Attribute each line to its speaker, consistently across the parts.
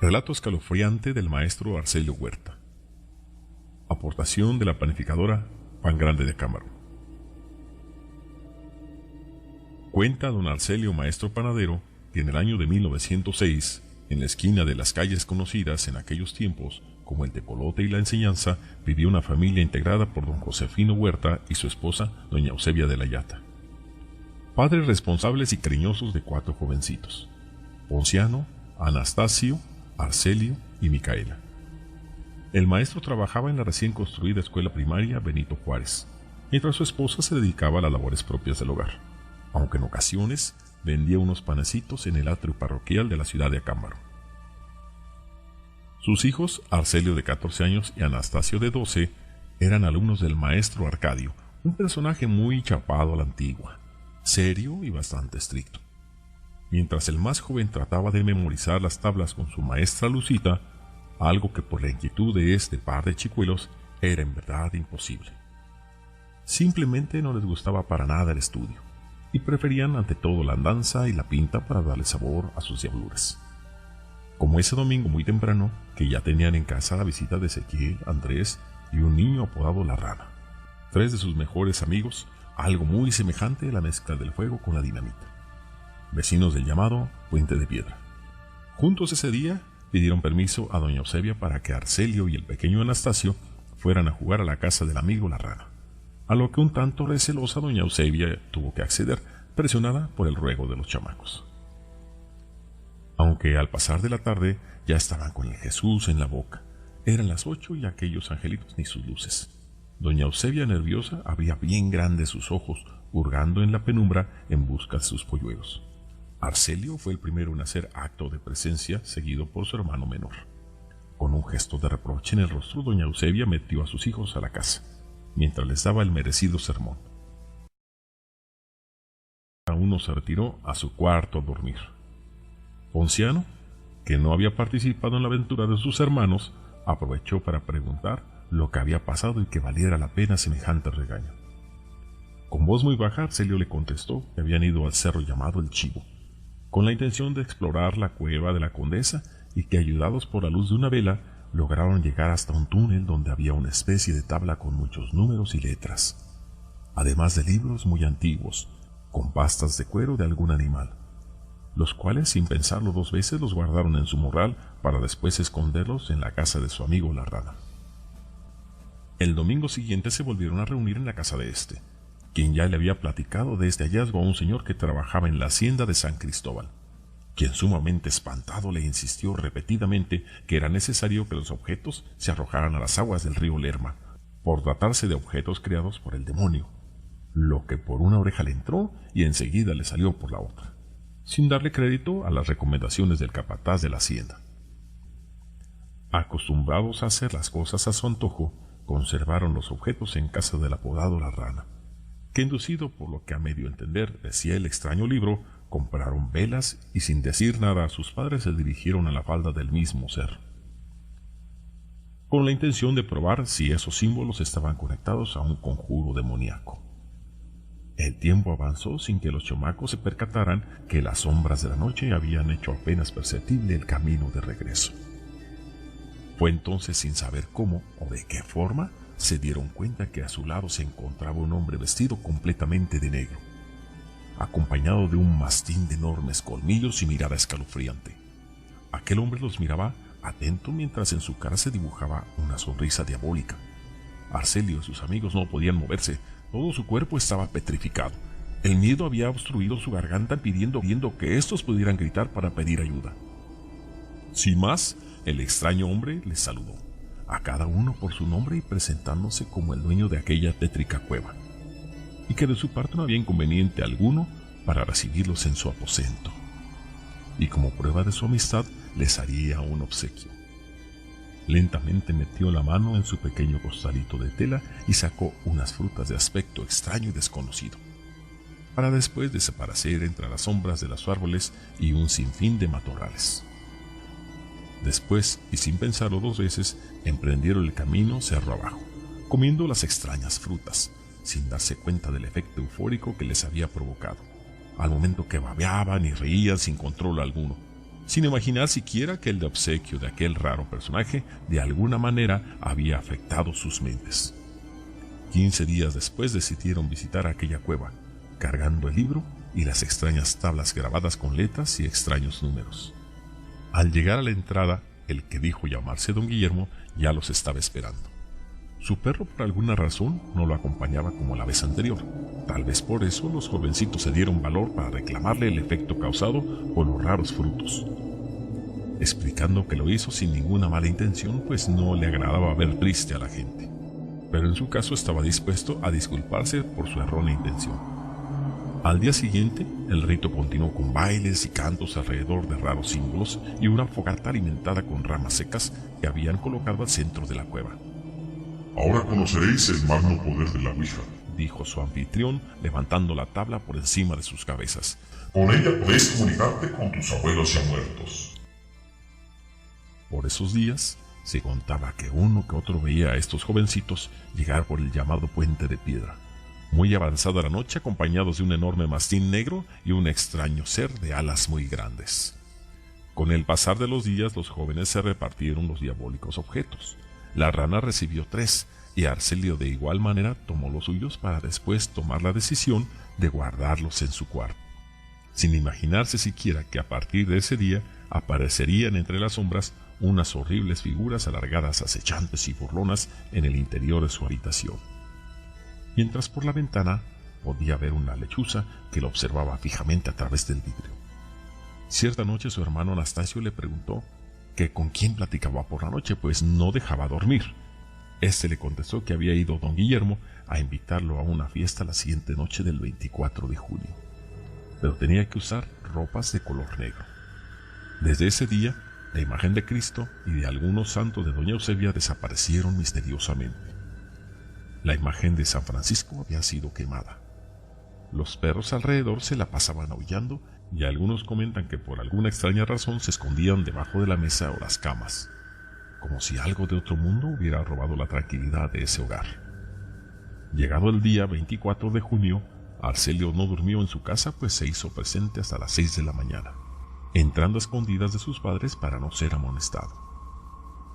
Speaker 1: Relato escalofriante del maestro Arcelio Huerta. Aportación de la panificadora Pan Grande de Acámbaro. Cuenta don Arcelio, maestro panadero, que en el año de 1906, en la esquina de las calles conocidas en aquellos tiempos como el Tepolote y la Enseñanza, vivía una familia integrada por don Josefino Huerta y su esposa, doña Eusebia de la Llata. Padres responsables y cariñosos de 4 jovencitos: Ponciano, Anastasio, Arcelio y Micaela. El maestro trabajaba en la recién construida escuela primaria Benito Juárez, mientras su esposa se dedicaba a las labores propias del hogar, aunque en ocasiones vendía unos panecitos en el atrio parroquial de la ciudad de Acámbaro. Sus hijos, Arcelio de 14 años y Anastasio de 12, eran alumnos del maestro Arcadio, un personaje muy chapado a la antigua, serio y bastante estricto. Mientras el más joven trataba de memorizar las tablas con su maestra Lucita, algo que por la inquietud de este par de chicuelos era en verdad imposible. Simplemente no les gustaba para nada el estudio, y preferían ante todo la andanza y la pinta para darle sabor a sus diabluras. Como ese domingo muy temprano, que ya tenían en casa la visita de Ezequiel, Andrés y un niño apodado La Rana, 3 de sus mejores amigos, algo muy semejante a la mezcla del fuego con la dinamita, vecinos del llamado Puente de Piedra. Juntos ese día pidieron permiso a doña Eusebia para que Arcelio y el pequeño Anastasio fueran a jugar a la casa del amigo La Rana, a lo que un tanto recelosa doña Eusebia tuvo que acceder, presionada por el ruego de los chamacos. Aunque al pasar de la tarde ya estaban con el Jesús en la boca, eran las 8 y aquellos angelitos ni sus luces. Doña Eusebia, nerviosa, abría bien grandes sus ojos, hurgando en la penumbra en busca de sus polluelos. Arcelio fue el primero en hacer acto de presencia, seguido por su hermano menor. Con un gesto de reproche en el rostro, doña Eusebia metió a sus hijos a la casa, mientras les daba el merecido sermón. Cada uno se retiró a su cuarto a dormir. Ponciano, que no había participado en la aventura de sus hermanos, aprovechó para preguntar lo que había pasado y que valiera la pena semejante regaño. Con voz muy baja, Arcelio le contestó que habían ido al cerro llamado El Chivo, con la intención de explorar la cueva de la Condesa, y que, ayudados por la luz de una vela, lograron llegar hasta un túnel donde había una especie de tabla con muchos números y letras, además de libros muy antiguos, con pastas de cuero de algún animal, los cuales, sin pensarlo 2 veces, los guardaron en su morral para después esconderlos en la casa de su amigo La Rana. El domingo siguiente se volvieron a reunir en la casa de este, quien ya le había platicado de este hallazgo a un señor que trabajaba en la hacienda de San Cristóbal, quien, sumamente espantado, le insistió repetidamente que era necesario que los objetos se arrojaran a las aguas del río Lerma, por tratarse de objetos creados por el demonio, lo que por una oreja le entró y enseguida le salió por la otra, sin darle crédito a las recomendaciones del capataz de la hacienda. Acostumbrados a hacer las cosas a su antojo, conservaron los objetos en casa del apodado La Rana, que, inducido por lo que a medio entender decía el extraño libro, compraron velas y, sin decir nada a sus padres, se dirigieron a la falda del mismo cerro, con la intención de probar si esos símbolos estaban conectados a un conjuro demoníaco. El tiempo avanzó sin que los chamacos se percataran que las sombras de la noche habían hecho apenas perceptible el camino de regreso. Fue entonces, sin saber cómo o de qué forma, se dieron cuenta que a su lado se encontraba un hombre vestido completamente de negro, acompañado de un mastín de enormes colmillos y mirada escalofriante. Aquel hombre los miraba atento mientras en su cara se dibujaba una sonrisa diabólica. Arcelio y sus amigos no podían moverse, todo su cuerpo estaba petrificado. El miedo había obstruido su garganta, pidiendo que éstos pudieran gritar para pedir ayuda. Sin más, el extraño hombre les saludó, a cada uno por su nombre y presentándose como el dueño de aquella tétrica cueva, y que de su parte no había inconveniente alguno para recibirlos en su aposento, y como prueba de su amistad les haría un obsequio. Lentamente metió la mano en su pequeño costalito de tela y sacó unas frutas de aspecto extraño y desconocido, para después desaparecer entre las sombras de los árboles y un sinfín de matorrales. Después, y sin pensarlo 2 veces, emprendieron el camino cerro abajo, comiendo las extrañas frutas, sin darse cuenta del efecto eufórico que les había provocado, al momento que babeaban y reían sin control alguno, sin imaginar siquiera que el de obsequio de aquel raro personaje de alguna manera había afectado sus mentes. 15 días después decidieron visitar aquella cueva, cargando el libro y las extrañas tablas grabadas con letras y extraños números. Al llegar a la entrada, el que dijo llamarse don Guillermo ya los estaba esperando. Su perro por alguna razón no lo acompañaba como la vez anterior. Tal vez por eso los jovencitos se dieron valor para reclamarle el efecto causado por los raros frutos, explicando que lo hizo sin ninguna mala intención, pues no le agradaba ver triste a la gente, pero en su caso estaba dispuesto a disculparse por su errónea intención. Al día siguiente, el rito continuó con bailes y cantos alrededor de raros símbolos y una fogata alimentada con ramas secas que habían colocado al centro de la cueva.
Speaker 2: Ahora conoceréis el magno poder de la Ouija,
Speaker 1: dijo su anfitrión, levantando la tabla por encima de sus cabezas.
Speaker 2: Con ella podéis comunicarte con tus abuelos ya muertos.
Speaker 1: Por esos días, se contaba que uno que otro veía a estos jovencitos llegar por el llamado puente de piedra, muy avanzada la noche, acompañados de un enorme mastín negro y un extraño ser de alas muy grandes. Con el pasar de los días, los jóvenes se repartieron los diabólicos objetos. La rana recibió 3 y Arcelio de igual manera tomó los suyos para después tomar la decisión de guardarlos en su cuarto, sin imaginarse siquiera que a partir de ese día aparecerían entre las sombras unas horribles figuras alargadas, acechantes y burlonas en el interior de su habitación. Mientras por la ventana podía ver una lechuza que lo observaba fijamente a través del vidrio. Cierta noche su hermano Anastasio le preguntó que con quién platicaba por la noche, pues no dejaba dormir. Este le contestó que había ido don Guillermo a invitarlo a una fiesta la siguiente noche del 24 de junio, pero tenía que usar ropas de color negro. Desde ese día, la imagen de Cristo y de algunos santos de doña Eusebia desaparecieron misteriosamente. La imagen de San Francisco había sido quemada. Los perros alrededor se la pasaban aullando y algunos comentan que por alguna extraña razón se escondían debajo de la mesa o las camas, como si algo de otro mundo hubiera robado la tranquilidad de ese hogar. Llegado el día 24 de junio, Arcelio no durmió en su casa, pues se hizo presente hasta las 6 de la mañana, entrando a escondidas de sus padres para no ser amonestado.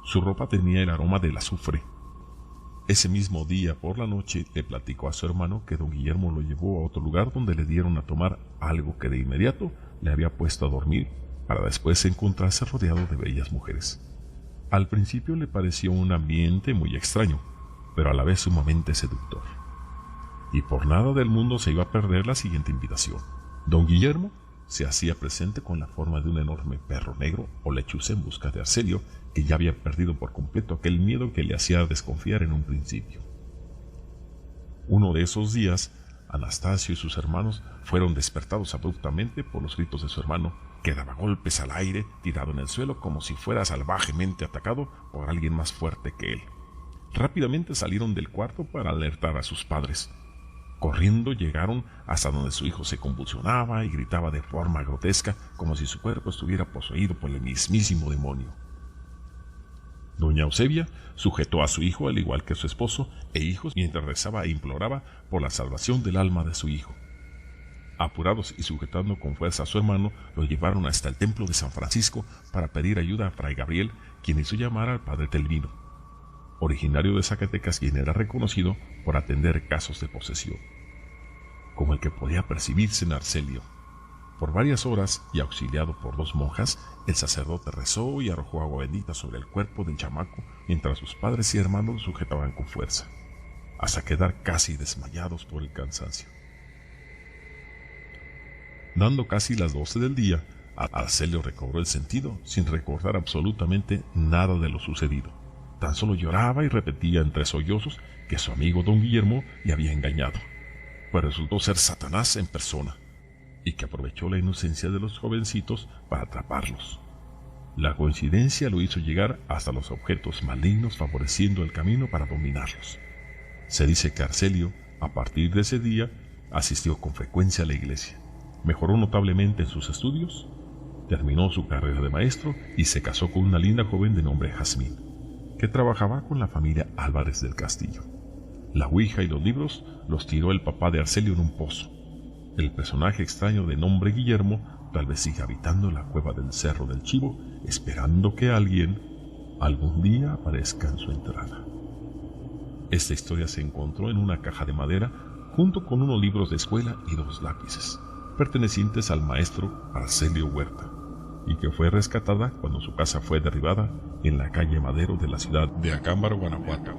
Speaker 1: Su ropa tenía el aroma del azufre. Ese mismo día por la noche le platicó a su hermano que don Guillermo lo llevó a otro lugar donde le dieron a tomar algo que de inmediato le había puesto a dormir, para después encontrarse rodeado de bellas mujeres. Al principio le pareció un ambiente muy extraño, pero a la vez sumamente seductor. Y por nada del mundo se iba a perder la siguiente invitación. Don Guillermo se hacía presente con la forma de un enorme perro negro o lechuza en busca de Arcelio, que ya había perdido por completo aquel miedo que le hacía desconfiar en un principio. Uno de esos días, Anastasio y sus hermanos fueron despertados abruptamente por los gritos de su hermano, que daba golpes al aire, tirado en el suelo como si fuera salvajemente atacado por alguien más fuerte que él. Rápidamente salieron del cuarto para alertar a sus padres. Corriendo llegaron hasta donde su hijo se convulsionaba y gritaba de forma grotesca, como si su cuerpo estuviera poseído por el mismísimo demonio. Doña Eusebia sujetó a su hijo al igual que su esposo e hijos mientras rezaba e imploraba por la salvación del alma de su hijo. Apurados y sujetando con fuerza a su hermano, lo llevaron hasta el templo de San Francisco para pedir ayuda a Fray Gabriel, quien hizo llamar al padre Telvino, originario de Zacatecas, quien era reconocido por atender casos de posesión, como el que podía percibirse en Arcelio. Por varias horas, y auxiliado por 2 monjas, el sacerdote rezó y arrojó agua bendita sobre el cuerpo del chamaco, mientras sus padres y hermanos lo sujetaban con fuerza, hasta quedar casi desmayados por el cansancio. Dando casi las 12 del día, Arcelio recobró el sentido, sin recordar absolutamente nada de lo sucedido. Tan solo lloraba y repetía entre sollozos que su amigo don Guillermo le había engañado, pues resultó ser Satanás en persona, y que aprovechó la inocencia de los jovencitos para atraparlos. La coincidencia lo hizo llegar hasta los objetos malignos, favoreciendo el camino para dominarlos. Se dice que Arcelio, a partir de ese día, asistió con frecuencia a la iglesia, mejoró notablemente en sus estudios, terminó su carrera de maestro y se casó con una linda joven de nombre Jazmín, que trabajaba con la familia Álvarez del Castillo. La ouija y los libros los tiró el papá de Arcelio en un pozo. El personaje extraño de nombre Guillermo Tal vez siga habitando la cueva del Cerro del Chivo, esperando que alguien algún día aparezca en su entrada. Esta historia se encontró en una caja de madera junto con unos libros de escuela y 2 lápices, pertenecientes al maestro Arcelio Huerta, y que fue rescatada cuando su casa fue derribada en la calle Madero de la ciudad de Acámbaro, Guanajuato.